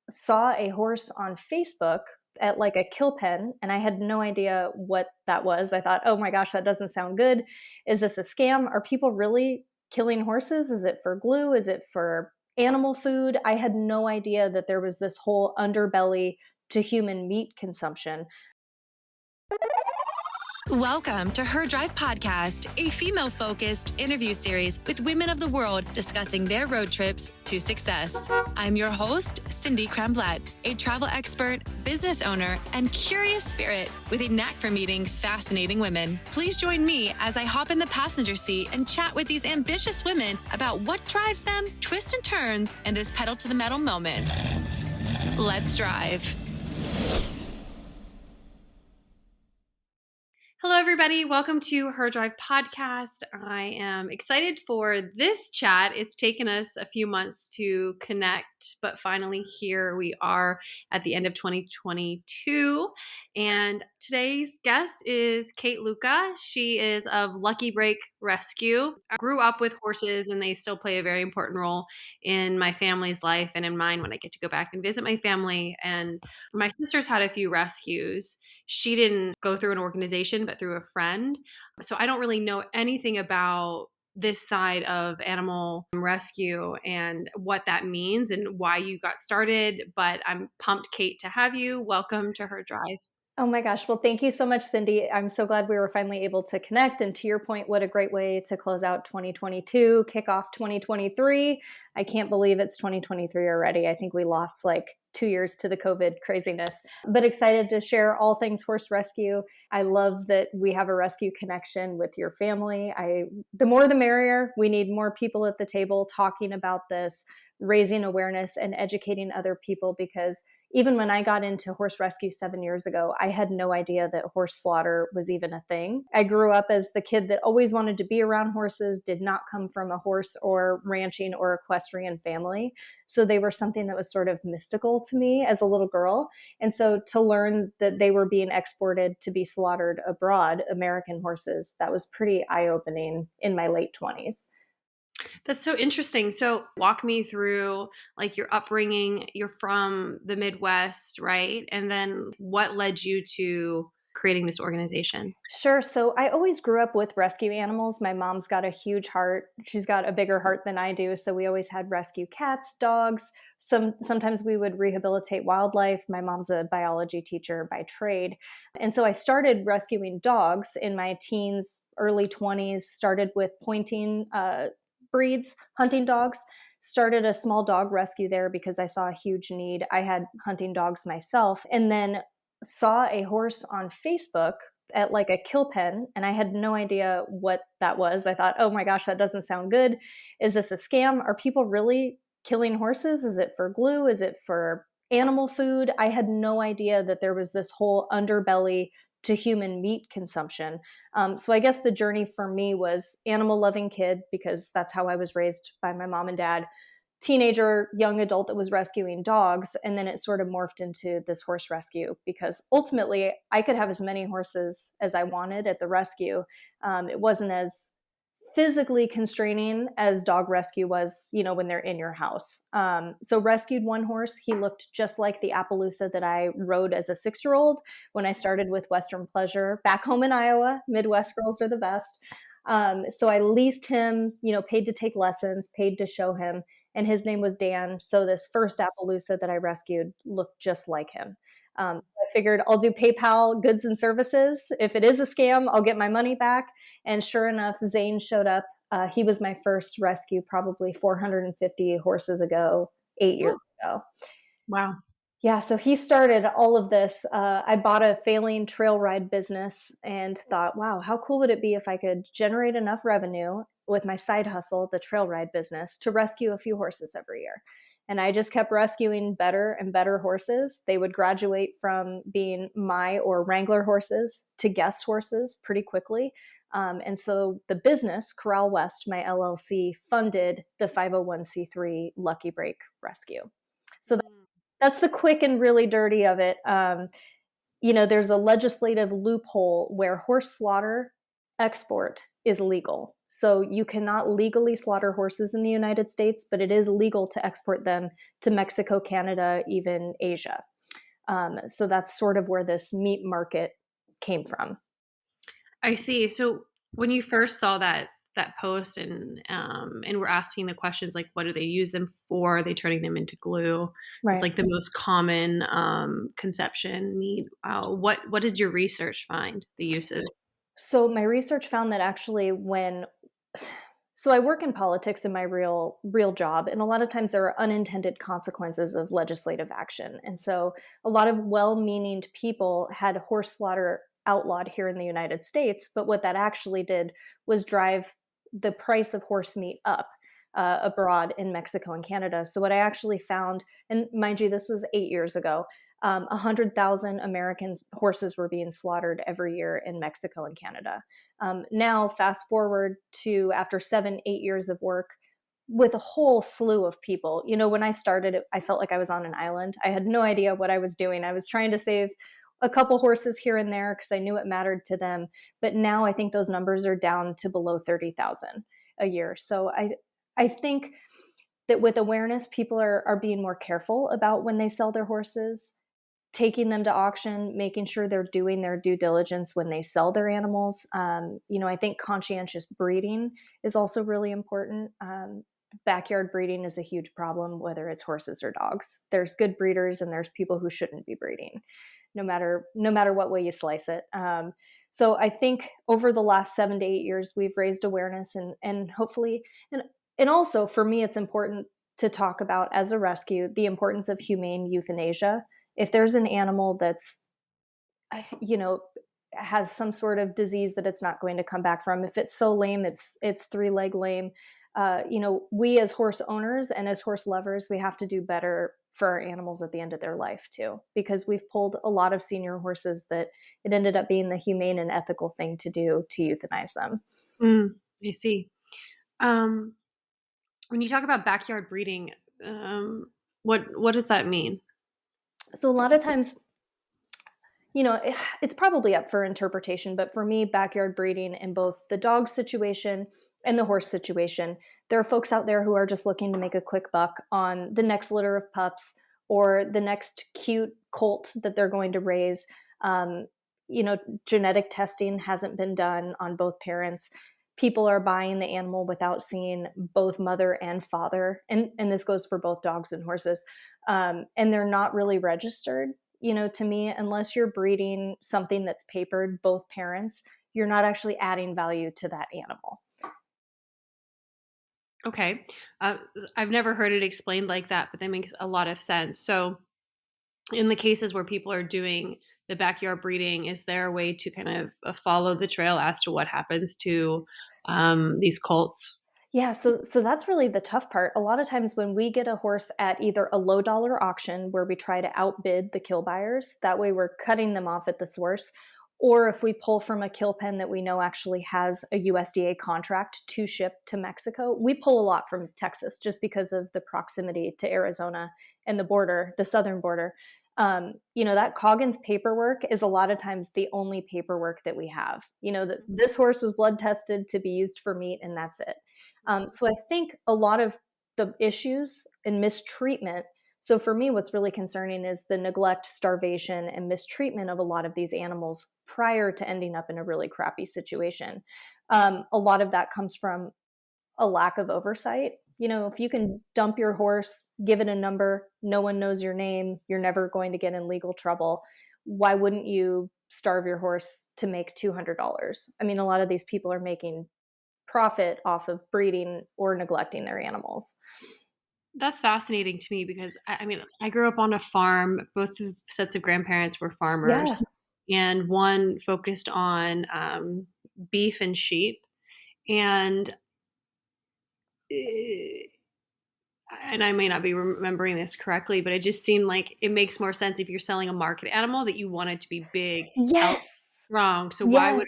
saw a horse on Facebook at like a kill pen, and I had no idea what that was. I thought, oh my gosh, that doesn't sound good. Is this a scam? Are people really killing horses? Is it for glue? Is it for animal food? I had no idea that there was this whole underbelly to human meat consumption. Welcome to Her Drive Podcast, a female-focused interview series with women of the world discussing their road trips to success. I'm your host, Cindy Kremblatt, a travel expert, business owner, and curious spirit with a knack for meeting fascinating women. Please join me as I hop in the passenger seat and chat with these ambitious women about what drives them, twists and turns, and those pedal to the metal moments. Let's drive. Hello, everybody. Welcome to Her Drive Podcast. I am excited for this chat. It's taken us a few months to connect, but finally here we are at the end of 2022. And today's guest is Cait Luca. She is of Lucky Break Rescue. I grew up with horses, and they still play a very important role in my family's life and in mine when I get to go back and visit my family. And my sister's had a few rescues. She didn't go through an organization, but through a friend. So I don't really know anything about this side of animal rescue and what that means and why you got started. But I'm pumped, Cait, to have you. Welcome to Her Drive. Oh my gosh. Well, thank you so much, Cindy. I'm so glad we were finally able to connect. And to your point, what a great way to close out 2022, kick off 2023. I can't believe it's 2023 already. I think we lost like 2 years to the COVID craziness, but excited to share all things horse rescue. I love that we have a rescue connection with your family. The more the merrier. We need more people at the table talking about this, raising awareness and educating other people, because even when I got into horse rescue 7 years ago, I had no idea that horse slaughter was even a thing. I grew up as the kid that always wanted to be around horses, did not come from a horse or ranching or equestrian family. So they were something that was sort of mystical to me as a little girl. And so to learn that they were being exported to be slaughtered abroad, American horses, that was pretty eye-opening in my late 20s. That's so interesting. So walk me through like your upbringing. You're from the Midwest, right? And then what led you to creating this organization? Sure. So I always grew up with rescue animals. My mom's got a huge heart. She's got a bigger heart than I do. So we always had rescue cats, dogs. Sometimes we would rehabilitate wildlife. My mom's a biology teacher by trade. And so I started rescuing dogs in my teens, early 20s, started with pointing breeds, hunting dogs, started a small dog rescue there because I saw a huge need. I had hunting dogs myself, and then saw a horse on Facebook at like a kill pen, and I had no idea what that was. I thought, oh my gosh, that doesn't sound good. Is this a scam? Are people really killing horses? Is it for glue? Is it for animal food? I had no idea that there was this whole underbelly to human meat consumption. So I guess the journey for me was animal loving kid, because that's how I was raised by my mom and dad, teenager, young adult that was rescuing dogs. And then it sort of morphed into this horse rescue, because ultimately I could have as many horses as I wanted at the rescue. It wasn't as physically constraining as dog rescue was, when they're in your house. So rescued one horse. He looked just like the Appaloosa that I rode as a 6-year-old when I started with Western Pleasure back home in Iowa. Midwest girls are the best. So I leased him, paid to take lessons, paid to show him, and his name was Dan. So this first Appaloosa that I rescued looked just like him. I figured I'll do PayPal goods and services. If it is a scam, I'll get my money back. And sure enough, Zane showed up. He was my first rescue, probably 450 horses ago, 8 years ago. Wow. Yeah, so he started all of this. I bought a failing trail ride business and thought, wow, how cool would it be if I could generate enough revenue with my side hustle, the trail ride business, to rescue a few horses every year. And I just kept rescuing better and better horses. They would graduate from being my or Wrangler horses to guest horses pretty quickly. And so the business, Corral West, my LLC, funded the 501c3 Lucky Break Rescue. So that's the quick and really dirty of it. There's a legislative loophole where horse slaughter export is legal. So you cannot legally slaughter horses in the United States, but it is legal to export them to Mexico, Canada, even Asia. So that's sort of where this meat market came from. I see. So when you first saw that post and we're asking the questions like what do they use them for? Are they turning them into glue? It's Right. like the most common conception meat. What did your research find the uses? So my research found that actually when so I work in politics in my real job, and a lot of times there are unintended consequences of legislative action. And so a lot of well-meaning people had horse slaughter outlawed here in the United States, but what that actually did was drive the price of horse meat up abroad in Mexico and Canada. So what I actually found, and mind you, this was 8 years ago, 100,000 American horses were being slaughtered every year in Mexico and Canada. Now, fast forward to after 7, 8 years of work with a whole slew of people. You know, when I started, I felt like I was on an island. I had no idea what I was doing. I was trying to save a couple horses here and there because I knew it mattered to them. But now I think those numbers are down to below 30,000 a year. So I think that with awareness, people are being more careful about when they sell their horses, taking them to auction, making sure they're doing their due diligence when they sell their animals. I think conscientious breeding is also really important. Backyard breeding is a huge problem, whether it's horses or dogs. There's good breeders and there's people who shouldn't be breeding, no matter what way you slice it. So I think over the last 7 to 8 years, we've raised awareness and hopefully and also for me, it's important to talk about as a rescue the importance of humane euthanasia. If there's an animal that's you know has some sort of disease that it's not going to come back from, if it's so lame it's three-leg lame, we as horse owners and as horse lovers, we have to do better for our animals at the end of their life too, because we've pulled a lot of senior horses that it ended up being the humane and ethical thing to do to euthanize them. I see. Um, when you talk about backyard breeding, what does that mean? So a lot of times, it's probably up for interpretation, but for me, backyard breeding in both the dog situation and the horse situation, there are folks out there who are just looking to make a quick buck on the next litter of pups or the next cute colt that they're going to raise. Um, Genetic testing hasn't been done on both parents. People are buying the animal without seeing both mother and father, and this goes for both dogs and horses. And they're not really registered. To me, unless you're breeding something that's papered both parents, you're not actually adding value to that animal. Okay. Uh, I've never heard it explained like that, but that makes a lot of sense. So, in the cases where people are doing the backyard breeding, is there a way to kind of follow the trail as to what happens to these colts? Yeah, so that's really the tough part. A lot of times when we get a horse at either a low dollar auction where we try to outbid the kill buyers, that way we're cutting them off at the source, or if we pull from a kill pen that we know actually has a USDA contract to ship to Mexico. We pull a lot from Texas just because of the proximity to Arizona and the border, the southern border. That Coggins paperwork is a lot of times the only paperwork that we have. That this horse was blood tested to be used for meat, and that's it. So I think a lot of the issues and mistreatment. So for me, what's really concerning is the neglect, starvation, and mistreatment of a lot of these animals prior to ending up in a really crappy situation. A lot of that comes from a lack of oversight. If you can dump your horse, give it a number, no one knows your name, you're never going to get in legal trouble. Why wouldn't you starve your horse to make $200? I mean, a lot of these people are making profit off of breeding or neglecting their animals. That's fascinating to me because I mean, I grew up on a farm. Both sets of grandparents were Yeah. farmers, and one focused on beef and sheep. And eh, and I may not be remembering this correctly, but it just seemed like it makes more sense if you're selling a market animal that you want it to be big, healthy, Yes. strong. So Yes.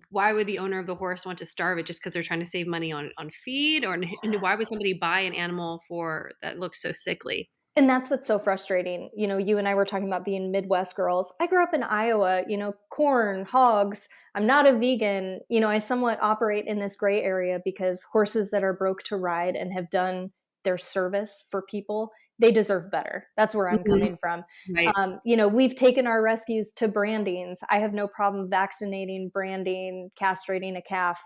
why would the owner of the horse want to starve it just because they're trying to save money on feed? Or and why would somebody buy an animal for that looks so sickly? And that's what's so frustrating. You know, you and I were talking about being Midwest girls. I grew up in Iowa, you know, corn, hogs. I'm not a vegan. You know, I somewhat operate in this gray area because horses that are broke to ride and have done their service for people, they deserve better. That's where I'm Mhm. coming from. Right. You know, we've taken our rescues to brandings. I have no problem vaccinating, branding, castrating a calf.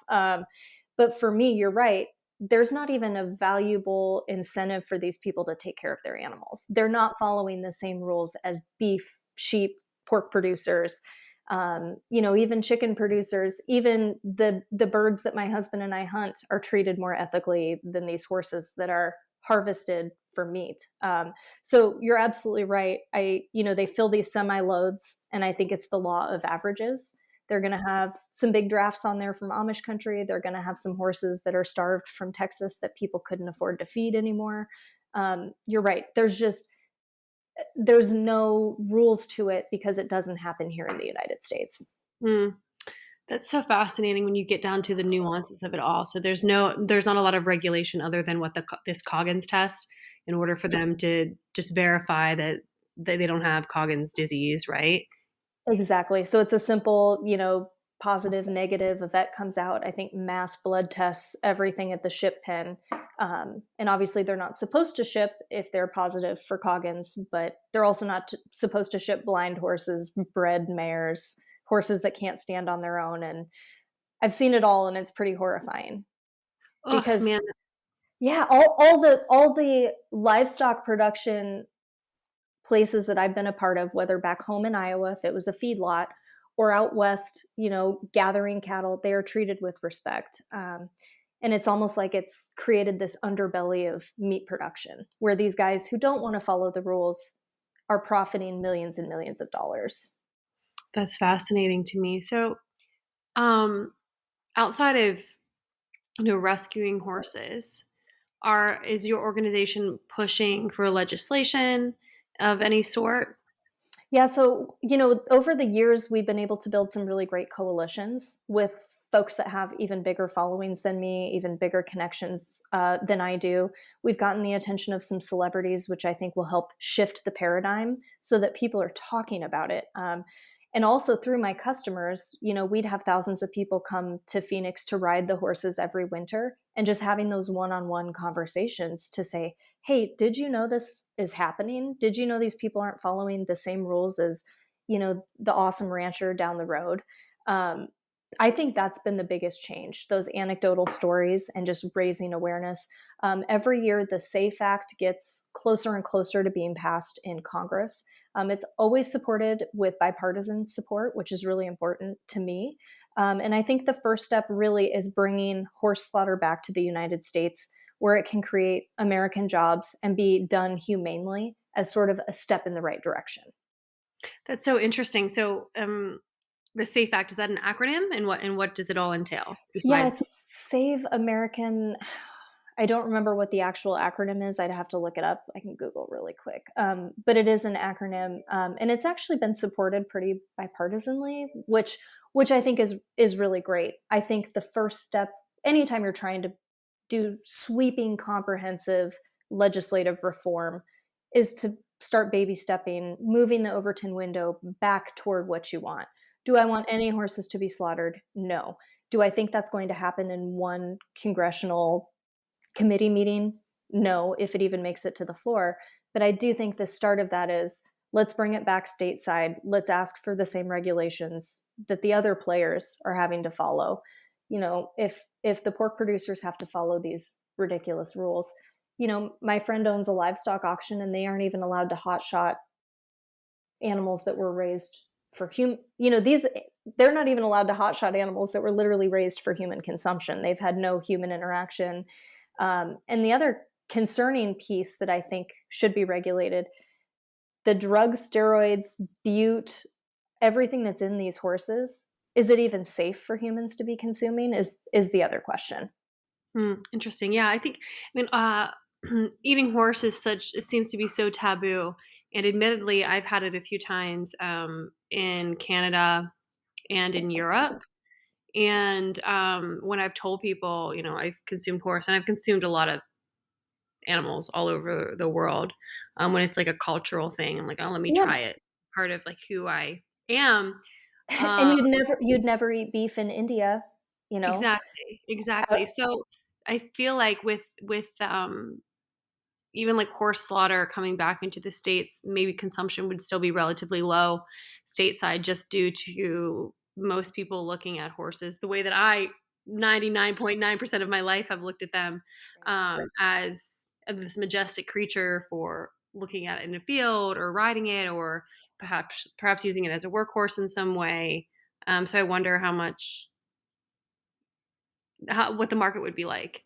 But for me, you're right, there's not even a valuable incentive for these people to take care of their animals. They're not following the same rules as beef, sheep, pork producers, you know, even chicken producers. Even the birds that my husband and I hunt are treated more ethically than these horses that are harvested for meat. So you're absolutely right. You know, they fill these semi loads, and I think it's the law of averages. They're going to have some big drafts on there from Amish country. They're going to have some horses that are starved from Texas that people couldn't afford to feed anymore. You're right. There's no rules to it because it doesn't happen here in the United States. Mm. That's so fascinating when you get down to the nuances of it all. So there's not a lot of regulation other than what this Coggins test in order for them to just verify that they don't have Coggins disease, right? Exactly. So it's a simple, you know, positive, negative. A vet comes out. I think mass blood tests, everything at the ship pen. And obviously, they're not supposed to ship if they're positive for Coggins, but they're also not supposed to ship blind horses, bred mares, horses that can't stand on their own. And I've seen it all, and it's pretty horrifying Oh because, man. yeah, all the livestock production places that I've been a part of, whether back home in Iowa, if it was a feedlot, or out west, you know, gathering cattle, they are treated with respect. And it's almost like it's created this underbelly of meat production where these guys who don't want to follow the rules are profiting millions and millions of dollars. That's fascinating to me. So, um, outside of rescuing horses, are is your organization pushing for legislation of any sort? Yeah, so, you know, over the years, we've been able to build some really great coalitions with folks that have even bigger followings than me, even bigger connections than I do. We've gotten the attention of some celebrities, which I think will help shift the paradigm so that people are talking about it. And also through my customers, you know, we'd have thousands of people come to Phoenix to ride the horses every winter, and just having those one on one conversations to say, hey, did you know this is happening? Did you know these people aren't following the same rules as, you know, the awesome rancher down the road? Um, I think that's been the biggest change, those anecdotal stories and just raising awareness. Every year, the SAFE Act gets closer and closer to being passed in Congress. It's always supported with bipartisan support, which is really important to me. And I think the first step really is bringing horse slaughter back to the United States, where it can create American jobs and be done humanely as sort of a step in the right direction. That's so interesting. So, the SAFE Act, is that an acronym? And what does it all entail Yeah, besides? it's Save American. I don't remember what the actual acronym is. I'd have to look it up. I can Google really quick. But it is an acronym, and it's actually been supported pretty bipartisanly, which I think is really great. I think the first step, anytime you're trying to do sweeping, comprehensive legislative reform, is to start baby stepping, moving the Overton window back toward what you want. Do I want any horses to be slaughtered? No. Do I think that's going to happen in one congressional committee meeting? No, if it even makes it to the floor. But I do think the start of that is let's bring it back stateside. Let's ask for the same regulations that the other players are having to follow. You know, if the pork producers have to follow these ridiculous rules, you know, my friend owns a livestock auction and they aren't even allowed to hotshot animals that were raised for human, you know, these, they're not even allowed to hotshot animals that were literally raised for human consumption. They've had no human interaction. And the other concerning piece that I think should be regulated, the drugs, steroids, bute, everything that's in these horses, is it even safe for humans to be consuming is the other question. Interesting. Yeah, I mean, eating horse is such it seems to be so taboo. And admittedly, I've had it a few times in Canada and in Europe. And when I've told people, I've consumed horse, and I've consumed a lot of animals all over the world. when it's like a cultural thing. I'm like, oh, let me Yeah. try it. Part of like who I am. And Um, you'd never eat beef in India, you know? exactly, Uh, exactly. So I feel like with even like horse slaughter coming back into the States, maybe consumption would still be relatively low stateside just due to most people looking at horses the way that I 99.9% of my life have looked at them as this majestic creature for looking at it in a field or riding it or perhaps using it as a workhorse in some way. So I wonder what the market would be like.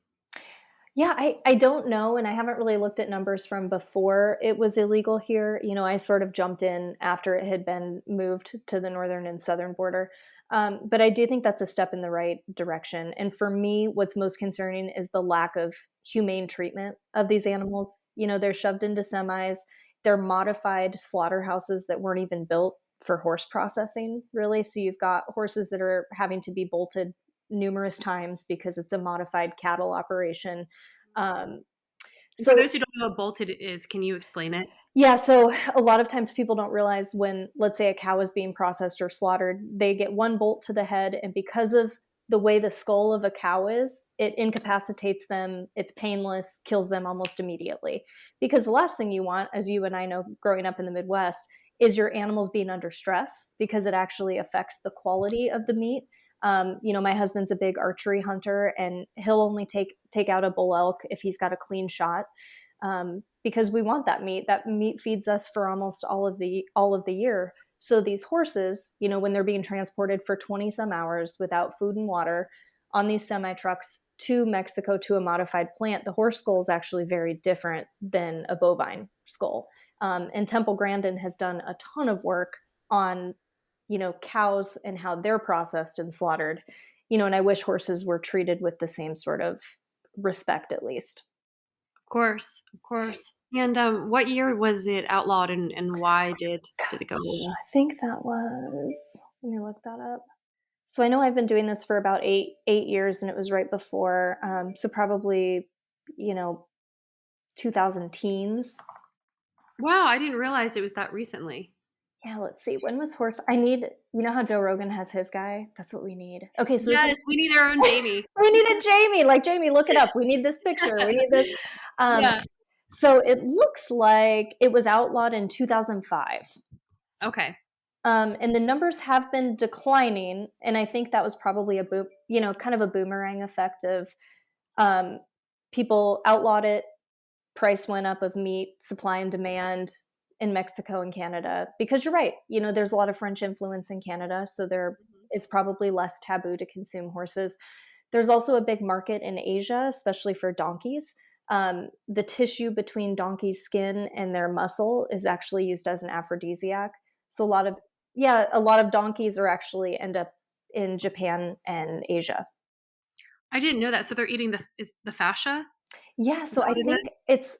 Yeah, I don't know, and I haven't really looked at numbers from before it was illegal here. I sort of jumped in after it had been moved to the northern and southern border. But I do think that's a step in the right direction. And for me, what's most concerning is the lack of humane treatment of these animals. They're shoved into semis, they're modified slaughterhouses that weren't even built for horse processing, really. So you've got horses that are having to be bolted numerous times because it's a modified cattle operation. Um, And for so those who don't know what bolted is, can you explain it? yeah, so a lot of times people don't realize when, let's say, a cow is being processed or slaughtered, they get one bolt to the head, and because of the way the skull of a cow is, it incapacitates them. It's painless, kills them almost immediately. Because the last thing you want, as you and I know growing up in the Midwest, is your animals being under stress because it actually affects the quality of the meat. My husband's a big archery hunter, and he'll only take out a bull elk if he's got a clean shot, because we want that meat. That meat feeds us for almost all of the year. So these horses, when they're being transported for 20 some hours without food and water on these semi trucks to Mexico to a modified plant, the horse skull is actually very different than a bovine skull. And Temple Grandin has done a ton of work on, cows and how they're processed and slaughtered. And I wish horses were treated with the same sort of respect, at least. Of course, of course. And what year was it outlawed, and why did it go Gosh, away? I think that was. Let me look that up. So I know I've been doing this for about eight years, and it was right before. So probably, you know, 2000 teens. Wow, I didn't realize it was that recently. Yeah, let's see. When was horse? I need. How Joe Rogan has his guy. That's what we need. Okay, so this Yes, is. we need our own Jamie. We need a Jamie. Like Jamie, look it up. We need this picture. We need this. Um, Yeah. so it looks like it was outlawed in 2005. Okay. And the numbers have been declining, and I think that was probably a boom, kind of a boomerang effect of, um, people outlawed it, price went up of meat, supply and demand in Mexico and Canada. Because you're right, there's a lot of French influence in Canada, so Mhm. it's probably less taboo to consume horses. There's also a big market in Asia, especially for donkeys. The tissue between donkey's skin and their muscle is actually used as an aphrodisiac. So a lot of donkeys are actually end up in Japan and Asia. I didn't know that. So they're eating the fascia? Yeah, Is so that I what it think is?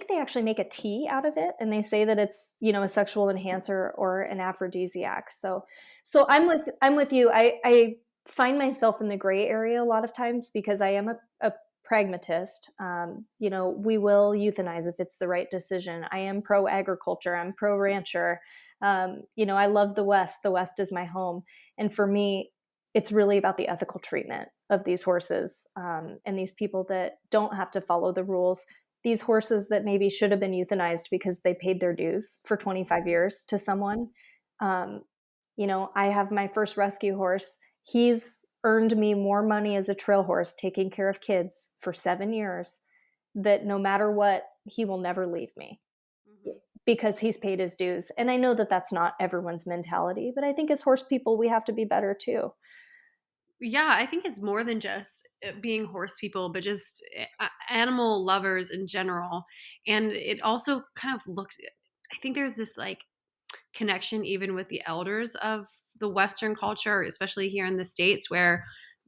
they actually make a tea out of it, and they say that it's, a sexual enhancer or an aphrodisiac. So I'm with you. I find myself in the gray area a lot of times because I am a pragmatist. We will euthanize if it's the right decision. I am pro agriculture. I'm pro rancher. I love the West. The West is my home, and for me, it's really about the ethical treatment of these horses, and these people that don't have to follow the rules. These horses that maybe should have been euthanized because they paid their dues for 25 years to someone. Um, I have my first rescue horse. He's earned me more money as a trail horse taking care of kids for 7 years, that no matter what, he will never leave me Mhm. because he's paid his dues. And I know that that's not everyone's mentality, but I think as horse people, we have to be better too. Yeah, I think it's more than just being horse people, but just animal lovers in general. And it also kind of looks, I think there's this like connection even with the elders of the Western culture, especially here in the States, where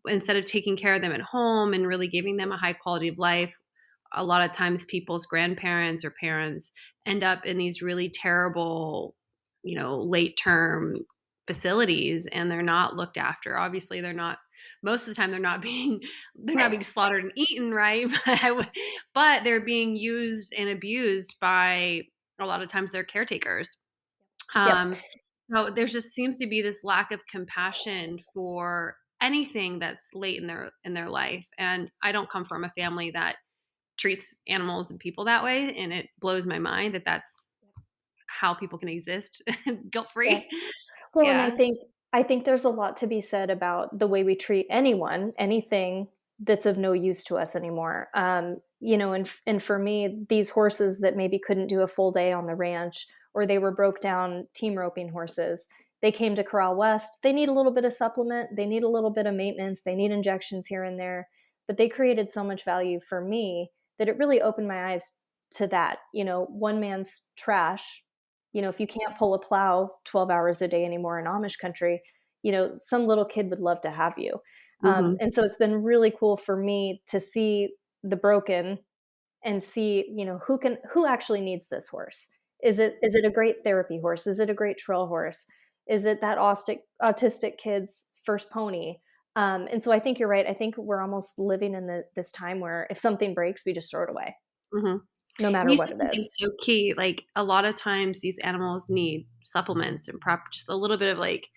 instead of taking care of them at home and really giving them a high quality of life, a lot of times people's grandparents or parents end up in these really terrible, late term facilities and they're not looked after. Obviously, they're not most of the time they're not being slaughtered and eaten, right? But they're being used and abused by a lot of times they're caretakers. Yep. Um, so there just seems to be this lack of compassion for anything that's late in their life. And I don't come from a family that treats animals and people that way, and it blows my mind that that's how people can exist guilt Yeah. free. Well, and Yeah. I think there's a lot to be said about the way we treat anyone, anything that's of no use to us anymore. And for me, these horses that maybe couldn't do a full day on the ranch, or they were broke down team roping horses, they came to Corral West. They need a little bit of supplement. They need a little bit of maintenance. They need injections here and there, but they created so much value for me that it really opened my eyes to that. One man's trash. If you can't pull a plow 12 hours a day anymore in Amish country, some little kid would love to have you. Hmm. And so it's been really cool for me to see the broken and see, who actually needs this horse. Is it a great therapy horse? Is it a great trail horse? Is it that autistic kid's first pony? And so I think you're right. I think we're almost living in this time where if something breaks, we just throw it away, Hmm. no And matter you what said it something is. so key. Like a lot of times, these animals need supplements and just a little bit of like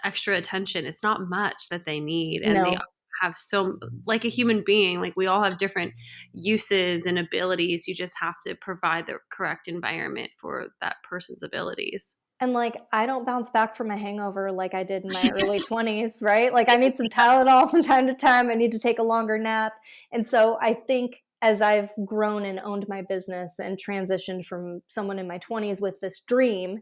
extra attention. It's not much that they need, and they No. have so like a human being. Like we all have different uses and abilities. You just have to provide the correct environment for that person's abilities. And, I don't bounce back from a hangover like I did in my early 20s, right? Like, I need some Tylenol from time to time, I need to take a longer nap, and so I think as I've grown and owned my business and transitioned from someone in my 20s with this dream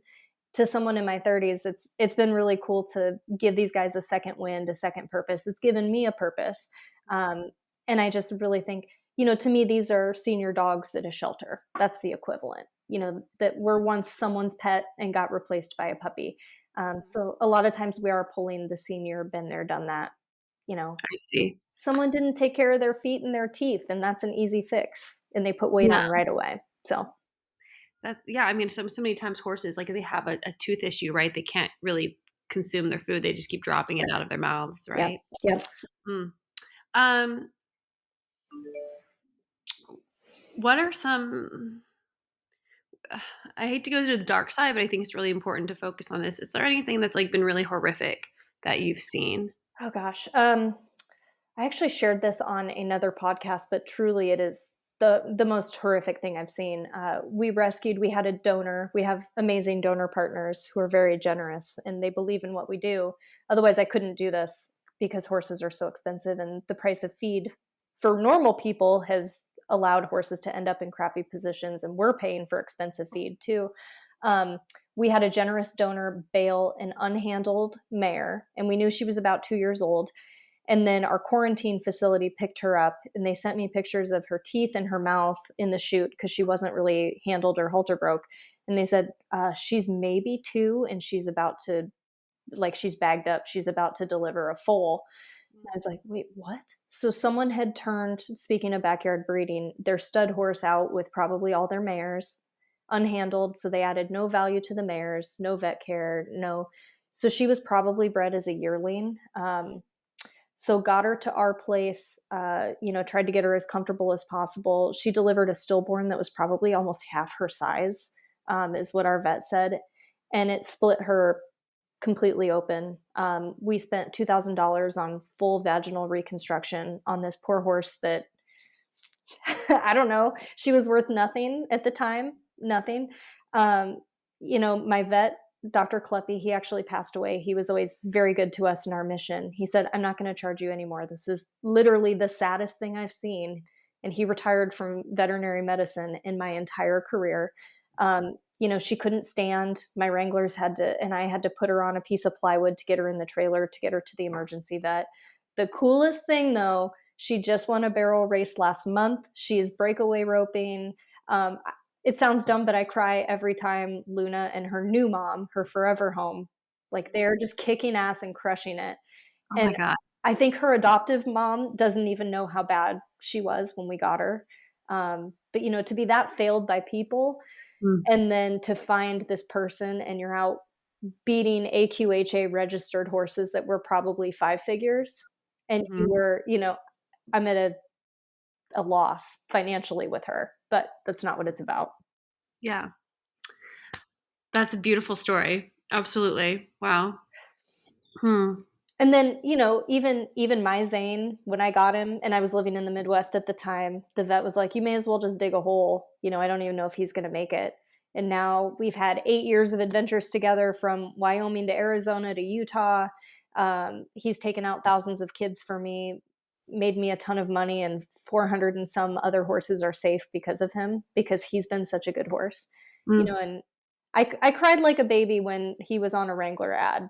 to someone in my 30s, it's been really cool to give these guys a second wind, a second purpose. It's given me a purpose. Um, and I just really think, to me, these are senior dogs at a shelter. That's the equivalent, that were once someone's pet and got replaced by a puppy. So a lot of times we are pulling the senior, been there, done that. You know, I see. Someone didn't take care of their feet and their teeth, and that's an easy fix. And they put weight Yeah, on right away. So, that's yeah. I mean, so many times horses like they have a tooth issue, right? They can't really consume their food. They just keep dropping it out of their mouths, yep, right? yep. Mm. Um, what are some I hate to go to the dark side, but I think it's really important to focus on this. Is there anything that's, like, been really horrific that you've seen? Oh gosh. I actually shared this on another podcast, but truly it is the most horrific thing I've seen. We had a donor. We have amazing donor partners who are very generous and they believe in what we do. Otherwise, I couldn't do this because horses are so expensive and the price of feed for normal people has allowed horses to end up in crappy positions, and we're paying for expensive feed too. Um, we had a generous donor bail an unhandled mare, and we knew she was about 2 years old, and then our quarantine facility picked her up and they sent me pictures of her teeth and her mouth in the chute because she wasn't really handled or halter broke. And they said, she's maybe 2 and she's about to, she's bagged up. She's about to deliver a foal. And I was like, wait, what? So someone had turned, speaking of backyard breeding, their stud horse out with probably all their mares unhandled. So they added no value to the mares, no vet care, no. So she was probably bred as a yearling. So got her to our place, tried to get her as comfortable as possible. She delivered a stillborn that was probably almost half her size, is what our vet said. And it split her completely open. We spent $2,000 on full vaginal reconstruction on this poor horse that I don't know. She was worth nothing at the time, nothing. Um, my vet, Dr. Kleppy, he actually passed away. He was always very good to us in our mission. He said, I'm not going to charge you anymore. This is literally the saddest thing I've seen. And he retired from veterinary medicine in my entire career. She couldn't stand. My wranglers and I had to put her on a piece of plywood to get her in the trailer to get her to the emergency vet. The coolest thing, though, she just won a barrel race last month. She is breakaway roping. Um, it sounds dumb, but I cry every time Luna and her new mom, her forever home, like they're just kicking ass and crushing it. Oh my And god. I think her adoptive mom doesn't even know how bad she was when we got her. But to be that failed by people Mm, and then to find this person and you're out beating AQHA registered horses that were probably 5 figures and you mhm. were, I'm at a loss financially with her, but that's not what it's about. Yeah. That's a beautiful story. Absolutely. Wow. Hmm. And then, even my Zane, when I got him and I was living in the Midwest at the time, the vet was like, "You may as well just dig a hole. I don't even know if he's going to make it." And now we've had 8 years of adventures together from Wyoming to Arizona to Utah. He's taken out thousands of kids for me, made me a ton of money, and 400 and some other horses are safe because of him, because he's been such a good horse. Mm. And I cried like a baby when he was on a Wrangler ad,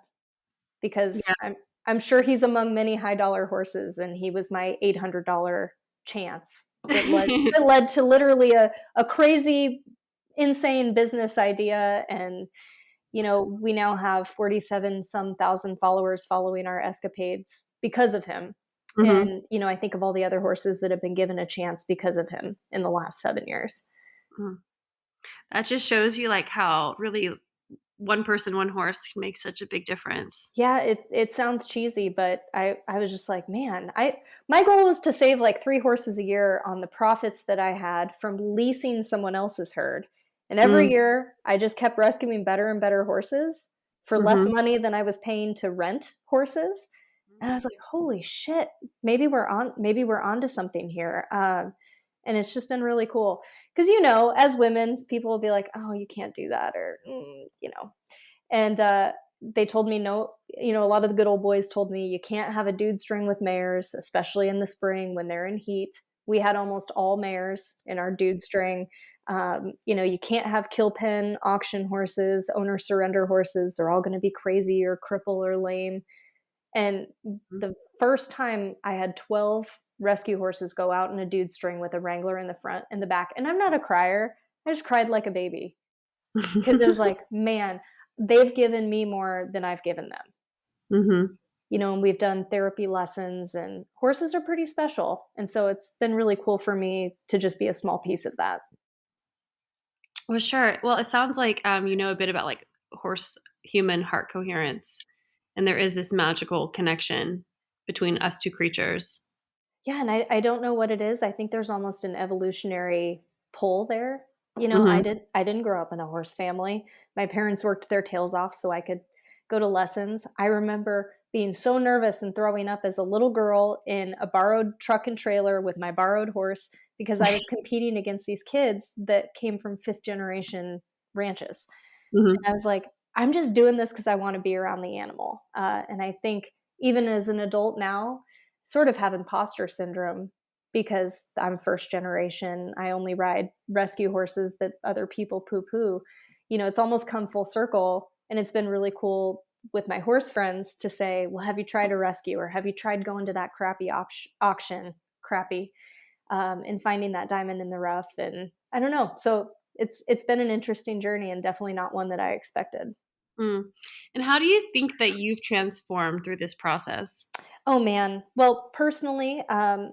because Yeah. I'm sure he's among many high dollar horses, and he was my $800 chance that led to literally a crazy, insane business idea. And we now have 47 some thousand followers following our escapades because of him. Hmm. And I think of all the other horses that have been given a chance because of him in the last 7 years. That just shows you like how really one person, one horse can make such a big difference. Yeah, it sounds cheesy, but I was just like, man, my goal was to save like 3 horses a year on the profits that I had from leasing someone else's herd. And every Mm. year I just kept rescuing better and better horses for less Hmm. money than I was paying to rent horses. And I was like, holy shit, maybe we're onto something here. And it's just been really cool. Because as women, people will be like, oh, you can't do that, or and they told me no. A lot of the good old boys told me you can't have a dude string with mares, especially in the spring when they're in heat. We had almost all mares in our dude string. You can't have kill pen auction horses, owner surrender horses. They're all going to be crazy or cripple or lame. And the first time I had 12 rescue horses go out in a dude string with a Wrangler in the front and the back, and I'm not a crier, I just cried like a baby, because it was like, man, they've given me more than I've given them. Hmm. And we've done therapy lessons, and horses are pretty special. And so it's been really cool for me to just be a small piece of that. Well, sure. Well, it sounds like you know a bit about like horse human heart coherence, and there is this magical connection between us two creatures. Yeah, and I don't know what it is. I think there's almost an evolutionary pull there. I Hmm. didn't grow up in a horse family. My parents worked their tails off so I could go to lessons. I remember being so nervous and throwing up as a little girl in a borrowed truck and trailer with my borrowed horse, because I was competing against these kids that came from fifth generation ranches. Hmm. And I was like, I'm just doing this because I want to be around the animal. And I think even as an adult now, sort of have imposter syndrome, because I'm first generation. I only ride rescue horses that other people poo poo. It's almost come full circle. And it's been really cool with my horse friends to say, well, have you tried a rescue, or have you tried going to that crappy auction? Crappy. And finding that diamond in the rough. And I don't know. So it's been an interesting journey, and definitely not one that I expected. Mm. And how do you think that you've transformed through this process? Oh man. Well, personally, I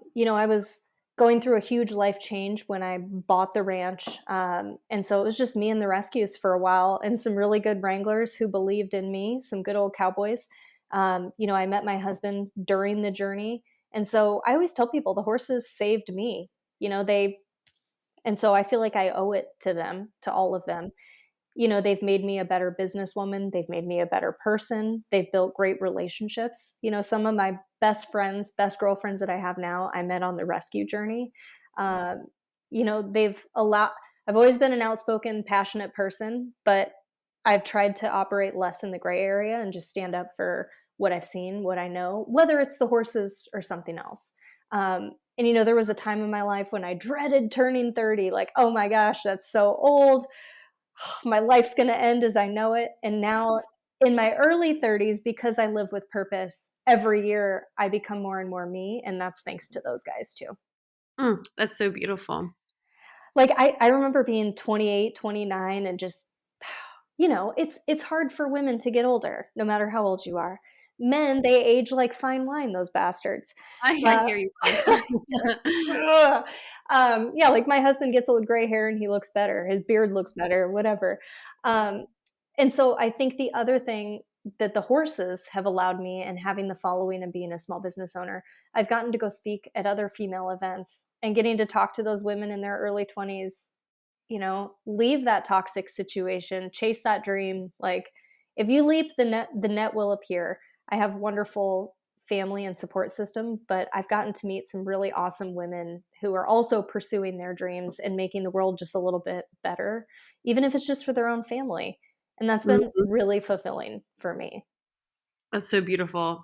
was going through a huge life change when I bought the ranch. And so it was just me and the rescues for a while, and some really good wranglers who believed in me, some good old cowboys. I met my husband during the journey. And so I always tell people the horses saved me. And so I feel like I owe it to them, to all of them. They've made me a better businesswoman. They've made me a better person. They've built great relationships. Some of my best friends, best girlfriends that I have now, I met on the rescue journey. Um, I've always been an outspoken, passionate person, but I've tried to operate less in the gray area and just stand up for what I've seen, what I know, whether it's the horses or something else. And there was a time in my life when I dreaded turning 30, like, oh my gosh, that's so old, my life's going to end as I know it. And now in my early 30s, because I live with purpose, every year I become more and more me. And that's thanks to those guys too. That's so beautiful. Like I remember being 28, 29, and just, it's hard for women to get older, no matter how old you are. Men, they age like fine wine, those bastards. I Uh, hear you, sis. yeah, like my husband gets a gray hair and he looks better. His beard looks better, whatever. Um, and so I think the other thing that the horses have allowed me, and having the following and being a small business owner, I've gotten to go speak at other female events and getting to talk to those women in their early 20s. leave that toxic situation, chase that dream. Like, if you leap, the net will appear. I have wonderful family and support system, but I've gotten to meet some really awesome women who are also pursuing their dreams and making the world just a little bit better, even if it's just for their own family. And that's been Mhm. really fulfilling for me. That's so beautiful.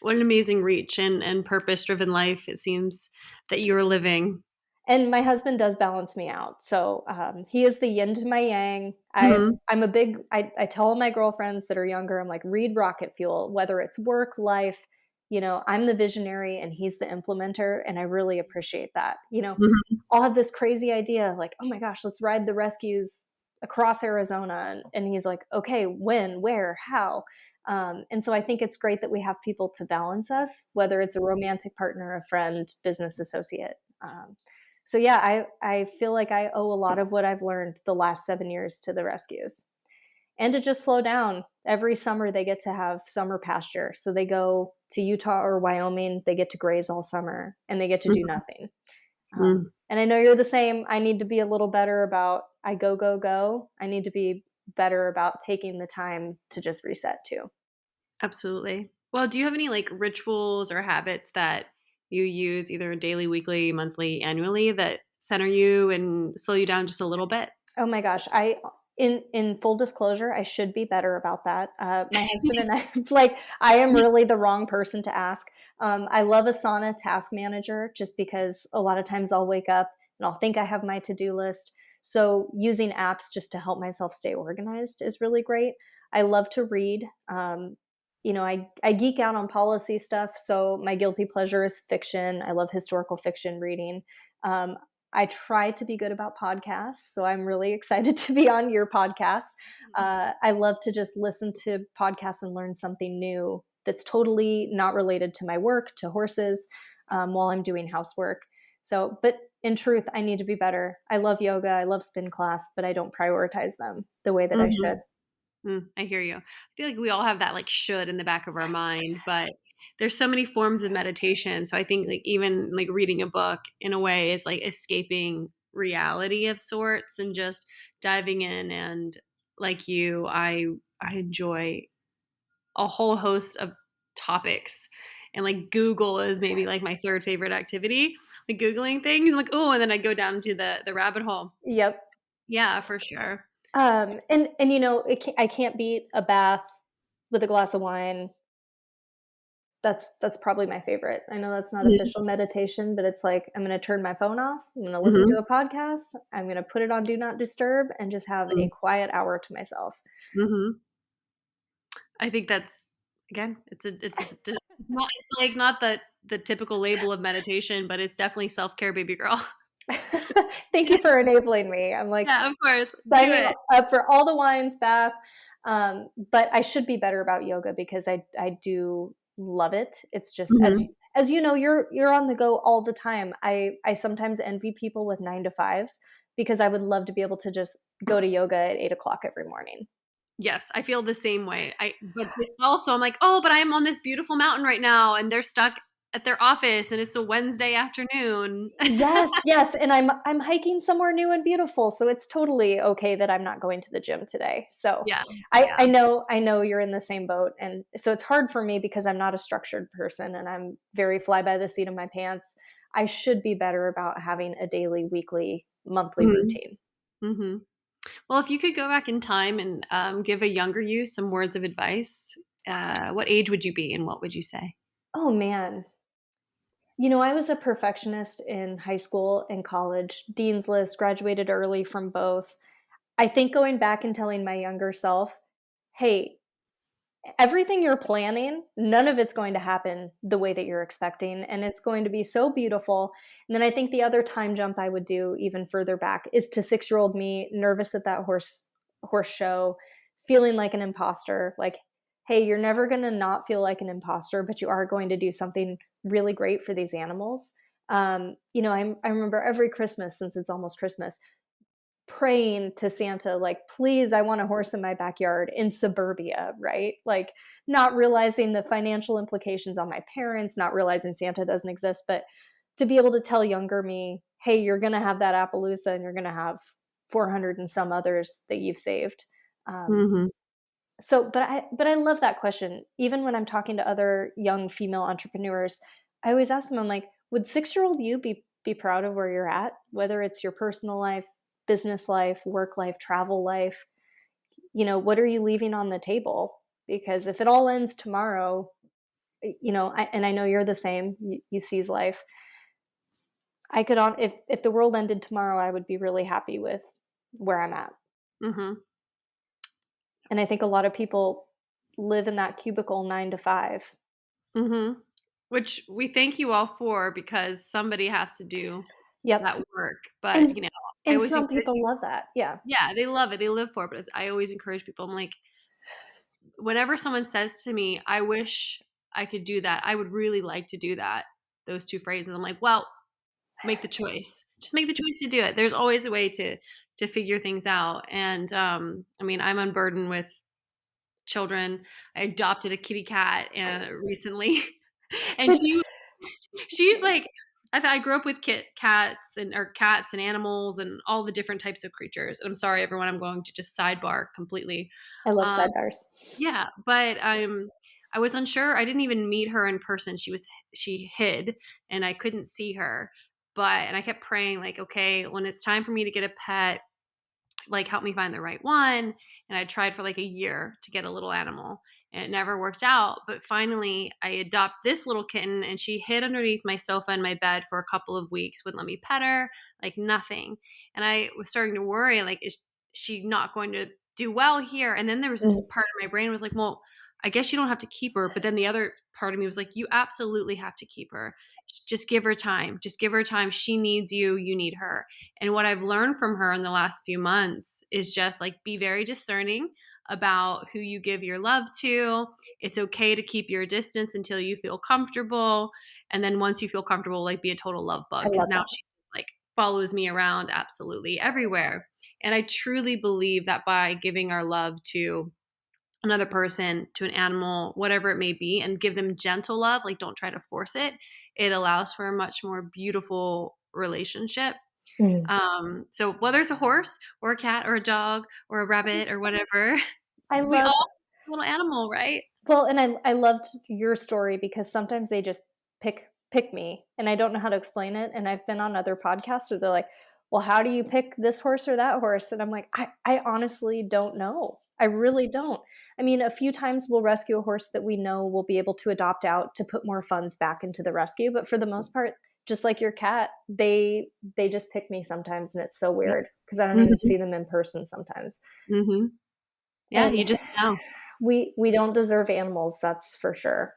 What an amazing reach and purpose driven life it seems that you're living. And my husband does balance me out. So he is the yin to my yang. Mhm. I tell all my girlfriends that are younger, I'm like, read Rocket Fuel, whether it's work, life, I'm the visionary and he's the implementer. And I really appreciate that. Mhm. I'll have this crazy idea like, oh my gosh, let's ride the rescues across Arizona. And he's like, okay, when, where, how? And so I think it's great that we have people to balance us, whether it's a romantic partner, a friend, business associate. So yeah, I feel like I owe a lot of what I've learned the last 7 years to the rescues, and to just slow down. Every summer they get to have summer pasture, so they go to Utah or Wyoming. They get to graze all summer, and they get to do Mhm. nothing. Mhm. And I know you're the same. I need to be a little better about I go go go. I need to be better about taking the time to just reset too. Absolutely. Well, do you have any like rituals or habits that you use either daily, weekly, monthly, annually that center you and slow you down just a little bit? Oh my gosh, in full disclosure, I should be better about that. My husband and I, like, I am really the wrong person to ask. I love Asana Task Manager just because a lot of times I'll wake up and I'll think I have my to-do list. So using apps just to help myself stay organized is really great. I love to read. I geek out on policy stuff. So my guilty pleasure is fiction. I love historical fiction reading. Um, I try to be good about podcasts, so I'm really excited to be on your podcast. I love to just listen to podcasts and learn something new that's totally not related to my work, to horses, while I'm doing housework. So, but in truth, I need to be better. I love yoga, I love spin class, but I don't prioritize them the way that I Mhm. should. I hear you. I feel like we all have that like should in the back of our mind, but there's so many forms of meditation. So I think like even like reading a book in a way is like escaping reality of sorts and just diving in and like you, I enjoy a whole host of topics. And like Google is maybe like my third favorite activity. Like Googling things. I'm like, oh, and then I go down to the rabbit hole. Yep. Yeah, for sure. And I can't beat a bath with a glass of wine. That's probably my favorite. I know that's not Mhm. official meditation, but it's like I'm gonna turn my phone off, I'm gonna listen to Mhm. a podcast, I'm gonna put it on do not disturb and just have a quiet hour to myself. Mhm. I think that's again, it's not it's like not the typical label of meditation, but it's definitely self-care, baby girl. Thank you for enabling me. I'm like Yeah, of course. Do signing it. up for all the wines, bath. But I should be better about yoga because I do love it. It's just Mhm. as you know, you're on the go all the time. I sometimes envy people with 9 to 5s because I would love to be able to just go to yoga at 8 o'clock every morning. Yes, I feel the same way. But also I'm like, "Oh, but I'm on this beautiful mountain right now," and they're stuck at their office, and it's a Wednesday afternoon. Yes, yes, and I'm hiking somewhere new and beautiful, so it's totally okay that I'm not going to the gym today. So Yeah, I yeah. I know I know you're in the same boat, and so it's hard for me because I'm not a structured person and I'm very fly by the seat of my pants. I should be better about having a daily, weekly, monthly Mhm. routine. Mhm. Well, if you could go back in time and, give a younger you some words of advice, what age would you be and what would you say? Oh man. I was a perfectionist in high school and college, dean's list, graduated early from both. I think going back and telling my younger self, "Hey, everything you're planning, none of it's going to happen the way that you're expecting, and it's going to be so beautiful." And then I think the other time jump I would do even further back is to 6-year-old me, nervous at that horse show, feeling like an imposter, like, "Hey, you're never gonna not feel like an imposter, but you are going to do something really great for these animals." I remember every Christmas, since it's almost Christmas, praying to Santa, like, please, I want a horse in my backyard in suburbia, right? Like, not realizing the financial implications on my parents, not realizing Santa doesn't exist, but to be able to tell younger me, hey, you're going to have that Appaloosa and you're going to have 400 and some others that you've saved. Um, Mhm. but I love that question. Even when I'm talking to other young female entrepreneurs, I always ask them, I'm like, would 6-year-old you be proud of where you're at, whether it's your personal life, business life, work life, travel life? What are you leaving on the table? Because if it all ends tomorrow, and I know you're the same, you seize life. I could on if the world ended tomorrow, I would be really happy with where I'm at. Mhm. And I think a lot of people live in that cubicle 9 to 5. Mhm. Which we thank you all for because somebody has to do Yep. that work. And But, I and always some encourage people people. love that. Yeah. Yeah, they love it. They live for it. But I always encourage people. I'm like, whenever someone says to me, "I wish I could do that. I would really like to do that." Those two phrases. I'm like, "Well, make the choice. Just make the choice to do it. There's always a way to figure things out." And I mean, I'm unburdened with children. I adopted a kitty cat recently, and Did she's like, I grew up with cats and animals and all the different types of creatures. And I'm sorry, everyone, I'm going to just sidebar completely. I love Um, sidebars. yeah, but I was unsure. I didn't even meet her in person. She hid, and I couldn't see her. And I kept praying, like, okay, when it's time for me to get a pet, like, help me find the right one. And I tried for like a year to get a little animal, and it never worked out. But finally I adopt this little kitten, and she hid underneath my sofa in my bed for a couple of weeks, wouldn't let me pet her, like nothing. And I was starting to worry, like, is she not going to do well here? And then there was this Mm, part of my brain was like, well, I guess you don't have to keep her. But then the other part of me was like, you absolutely have to keep her. Just give her time. Just give her time. She needs you. You need her. And what I've learned from her in the last few months is just like, be very discerning about who you give your love to. It's okay to keep your distance until you feel comfortable. And then once you feel comfortable, like, be a total love I bug. Cause love now that. she like follows me around absolutely everywhere. And I truly believe that by giving our love to another person, to an animal, whatever it may be, and give them gentle love, like, don't try to force it, it allows for a much more beautiful relationship. Mm. So whether it's a horse or a cat or a dog or a rabbit or whatever, I we loved all have a little animal, right? Well, and I loved your story because sometimes they just pick me, and I don't know how to explain it, and I've been on other podcasts where they're like, "Well, how do you pick this horse or that horse?" And I'm like, "I honestly don't know. I really don't." I mean, a few times we'll rescue a horse that we know we'll be able to adopt out to put more funds back into the rescue, but for the most part, just like your cat, they just pick me sometimes, and it's so Yeah. weird because I don't even Mhm. see them in person sometimes. Mhm. Yeah, And you just know. we don't deserve animals, that's for sure.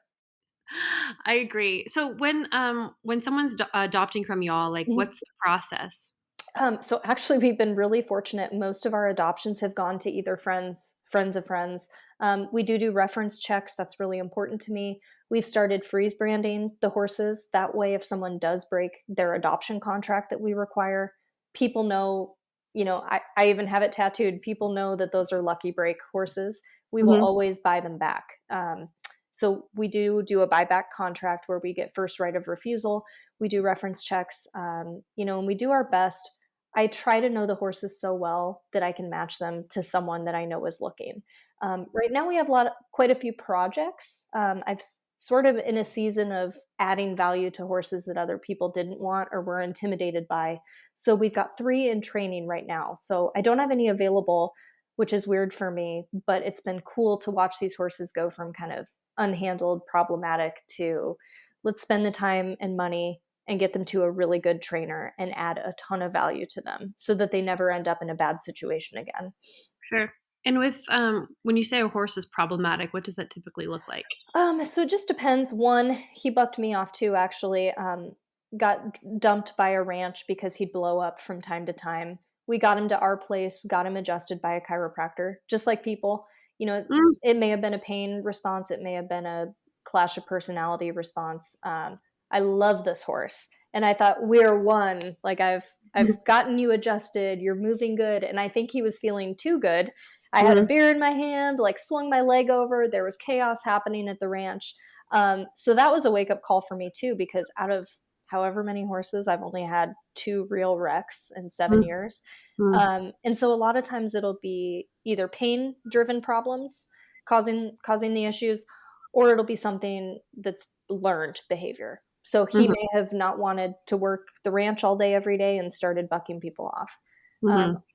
I agree. So when someone's adopting from y'all, like, Mhm. what's the process? So actually, we've been really fortunate. Most of our adoptions have gone to either friends of friends. We do reference checks. That's really important to me. We've started freeze branding the horses. That way, if someone does break their adoption contract that we require, people know, I even have it tattooed. People know that those are lucky break horses. We will Mhm. always buy them back. So we do a buyback contract where we get first right of refusal. We do reference checks, and we do our best. I try to know the horses so well that I can match them to someone that I know is looking. Right now, we have quite a few projects. I've sort of in a season of adding value to horses that other people didn't want or were intimidated by. So we've got 3 in training right now. So I don't have any available, which is weird for me, but it's been cool to watch these horses go from kind of unhandled, problematic to let's spend the time and money and get them to a really good trainer and add a ton of value to them so that they never end up in a bad situation again. Sure. And with when you say a horse is problematic, what does that typically look like? So it just depends. One, he bucked me off too, actually. Got dumped by a ranch because he'd blow up from time to time. We got him to our place, got him adjusted by a chiropractor, just like people. Mm, It may have been a pain response, it may have been a clash of personality response. I love this horse, and I thought we're one. Like I've gotten you adjusted. You're moving good, and I think he was feeling too good. I had a mm, beer in my hand, like swung my leg over. There was chaos happening at the ranch. So that was a wake up call for me too, because out of however many horses. I've only had 2 real wrecks in 7 years. Mm-hmm. And so a lot of times it'll be either pain-driven problems causing the issues, or it'll be something that's learned behavior. So he Mm-hmm. may have not wanted to work the ranch all day every day and started bucking people off.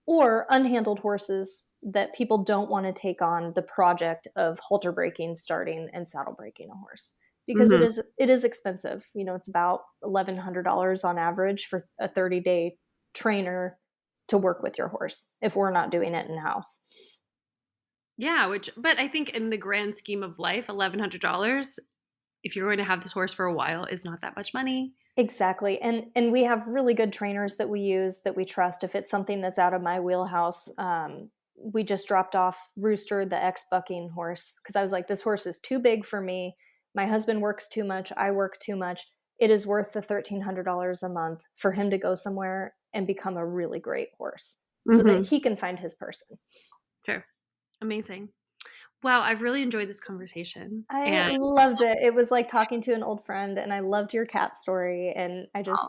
Or unhandled horses that people don't want to take on the project of halter breaking, starting, and saddle breaking a horse because Mm-hmm. it is expensive. It's about $1,100 on average for a 30-day trainer to work with your horse if we're not doing it in house. Yeah, but I think in the grand scheme of life, $1,100, if you're going to have this horse for a while, is not that much money. Exactly. And we have really good trainers that we use that we trust. If it's something that's out of my wheelhouse, we just dropped off Rooster, the ex bucking horse, because I was like, this horse is too big for me. My husband works too much. I work too much. It is worth the $1,300 a month for him to go somewhere and become a really great horse so that Mm-hmm. he can find his person. Sure. Amazing. Wow, I've really enjoyed this conversation. I And loved it. It was like talking to an old friend, and I loved your cat story. And I oh, just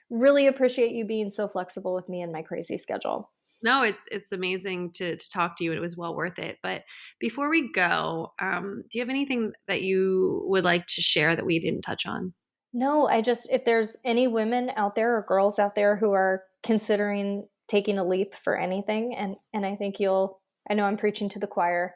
really appreciate you being so flexible with me and my crazy schedule. no, it's amazing to talk to you, and it was well worth it. But before we go, do you have anything that you would like to share that we didn't touch on? No, if there's any women out there or girls out there who are considering taking a leap for anything, and I know I'm preaching to the choir.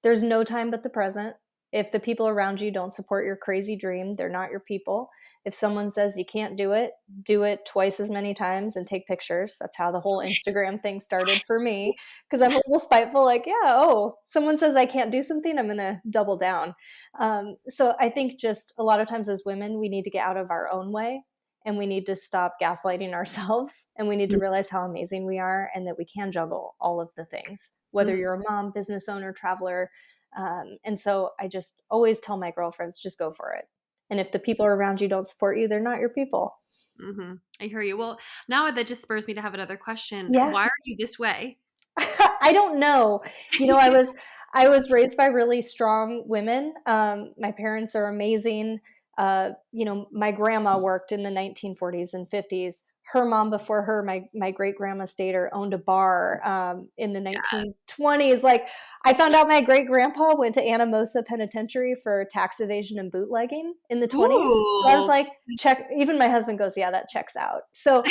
There's no time but the present. If the people around you don't support your crazy dream, they're not your people. If someone says you can't do it twice as many times and take pictures. That's how the whole Instagram thing started for me because I'm a little spiteful, like, yeah, oh, someone says I can't do something, I'm going to double down. So I think just a lot of times as women, we need to get out of our own way and we need to stop gaslighting ourselves and we need to realize how amazing we are and that we can juggle all of the things, whether Mm-hmm. you're a mom, business owner, traveler. And so I just always tell my girlfriends, just go for it. And if the people around you don't support you, they're not your people. Mm-hmm. I hear you. Well, now that just spurs me to have another question. Yeah. Why are you this way? I don't know. I was raised by really strong women. My parents are amazing. My grandma worked in the 1940s and 50s. Her mom before her, my great grandma Stater, owned a bar in the Yes. 1920s. Like I found out my great grandpa went to Anamosa Penitentiary for tax evasion and bootlegging in the 20s. So I was Ooh. like, check. Even my husband goes, yeah, that checks out. So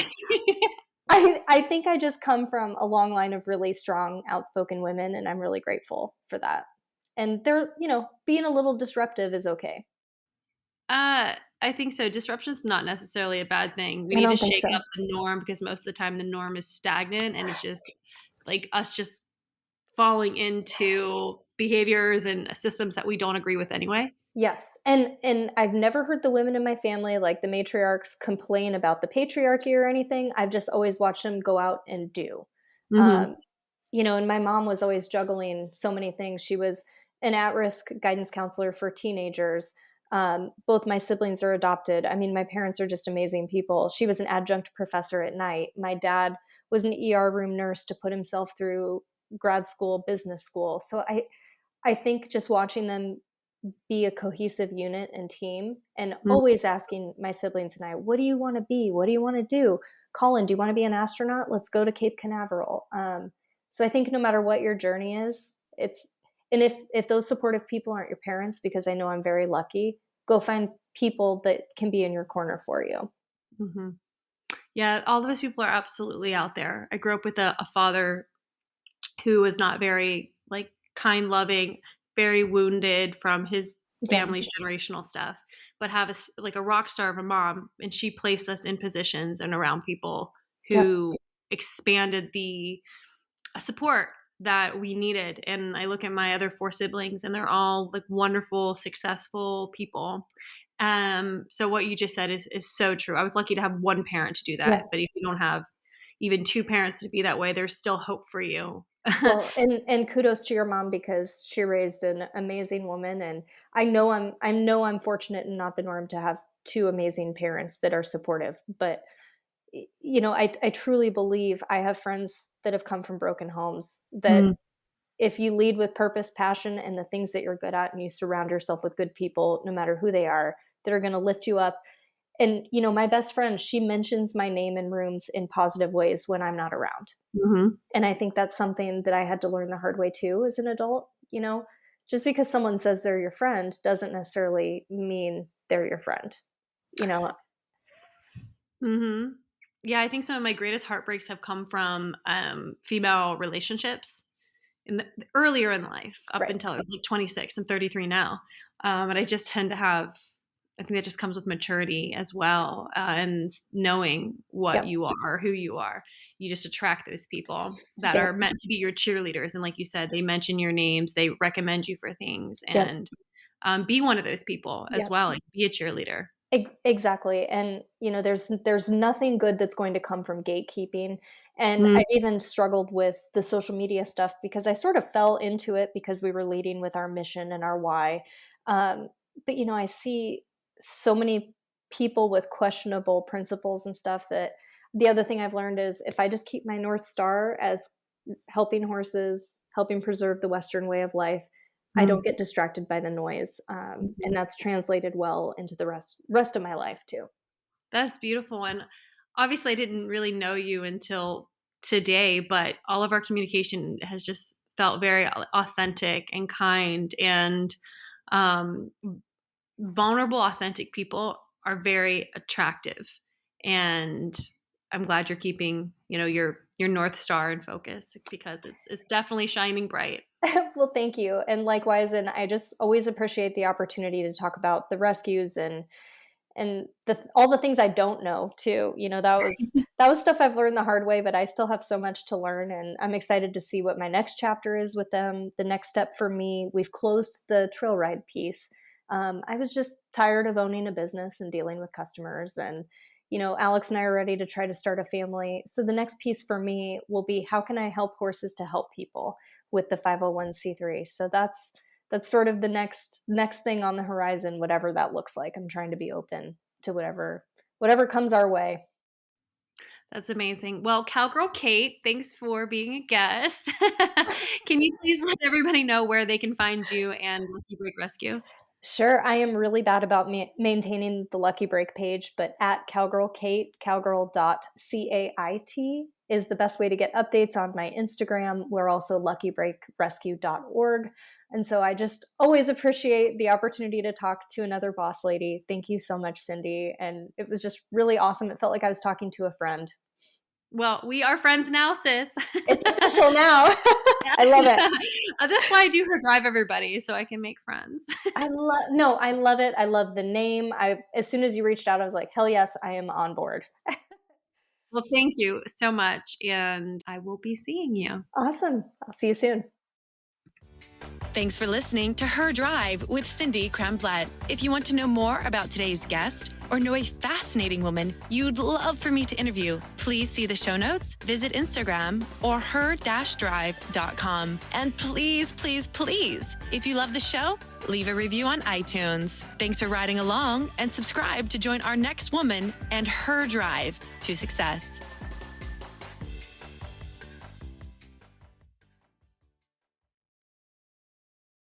I think I just come from a long line of really strong, outspoken women, and I'm really grateful for that. And being a little disruptive is okay. I think so. Disruption's not necessarily a bad thing. We I need to don't think shake so. up the norm because most of the time the norm is stagnant and it's just like us just falling into behaviors and systems that we don't agree with anyway. Yes. And I've never heard the women in my family, like the matriarchs, complain about the patriarchy or anything. I've just always watched them go out and do. Mm-hmm. Um, and my mom was always juggling so many things. She was an at-risk guidance counselor for teenagers. Both my siblings are adopted. I mean, my parents are just amazing people. She was an adjunct professor at night. My dad was an ER room nurse to put himself through grad school, business school. So I think just watching them be a cohesive unit and team and always asking my siblings and I, what do you want to be? What do you want to do? Colin, do you want to be an astronaut? Let's go to Cape Canaveral. So I think no matter what your journey is, and if those supportive people aren't your parents, because I know I'm very lucky, go find people that can be in your corner for you. Mm-hmm. Yeah, all those people are absolutely out there. I grew up with a father who was not very like kind, loving, very wounded from his Yeah. family's generational stuff, but have like a rock star of a mom, and she placed us in positions and around people Yep. who expanded the support that we needed. And I look at my other 4 siblings, and they're all like wonderful, successful people. So what you just said is so true. I was lucky to have one parent to do Yeah. that, but if you don't have even 2 parents to be that way, there's still hope for you. Well, and kudos to your mom because she raised an amazing woman, and I know I'm fortunate and not the norm to have two amazing parents that are supportive. But I truly believe I have friends that have come from broken homes that Mm, if you lead with purpose, passion, and the things that you're good at, and you surround yourself with good people, no matter who they are, that are going to lift you up And, my best friend, she mentions my name in rooms in positive ways when I'm not around. Mhm. And I think that's something that I had to learn the hard way too as an adult. Just because someone says they're your friend doesn't necessarily mean they're your friend. You know, Mhm. Yeah, I think some of my greatest heartbreaks have come from, female relationships in the earlier in life up right. until I was, like, 26. I'm 33 now. And I just tend to have I think that just comes with maturity as well, and knowing what Yep. you are, who you are. You just attract those people that Yep. are meant to be your cheerleaders, and like you said, they mention your names, they recommend you for things, Yep. and, be one of those people as Yep. well, like, be a cheerleader. Exactly. And there's nothing good that's going to come from gatekeeping. And Mm, I've even struggled with the social media stuff because I sort of fell into it because we were leading with our mission and our why. But I see so many people with questionable principles and stuff that the other thing I've learned is if I just keep my North Star as helping horses, helping preserve the Western way of life, I don't mm. get distracted by the noise, and Mhm. that's translated well into the rest of my life too. That's beautiful, and obviously, I didn't really know you until today, but all of our communication has just felt very authentic and kind, and, um, vulnerable, authentic people are very attractive, and I'm glad you're keeping, your North Star in focus because it's definitely shining bright. Well, thank you, and likewise, and I just always appreciate the opportunity to talk about the rescues and all the things I don't know too. That was stuff I've learned the hard way, but I still have so much to learn, and I'm excited to see what my next chapter is with them. The next step for me, we've closed the trail ride piece. I was just tired of owning a business and dealing with customers, and Alex and I are ready to try to start a family. So the next piece for me will be how can I help horses to help people with the 501(c)(3). So that's sort of the next thing on the horizon, whatever that looks like. I'm trying to be open to whatever comes our way. That's amazing. Well, Cowgirl Kate, thanks for being a guest. Can you please let everybody know where they can find you and Lucky Break Rescue? Sure, I am really bad about maintaining the Lucky Break page, but at Cowgirl Kate, cowgirl.cait is the best way to get updates on my Instagram. We're also luckybreakrescue.org. And so I just always appreciate the opportunity to talk to another boss lady. Thank you so much, Cindy. And it was just really awesome. It felt like I was talking to a friend. Well, we are friends now, sis. It's official now. Yeah. I love it. That's why I do her drive everybody so I can make friends. I love it. I love the name. As soon as you reached out, I was like, hell yes, I am on board. Well, thank you so much, and I will be seeing you. Awesome. I'll see you soon. Thanks for listening to Her Drive with Cindy Kramblatt. If you want to know more about today's guest or know a fascinating woman you'd love for me to interview, please see the show notes, visit Instagram or her-drive.com. And please, please, please, if you love the show, leave a review on iTunes. Thanks for riding along and subscribe to join our next woman and her drive to success.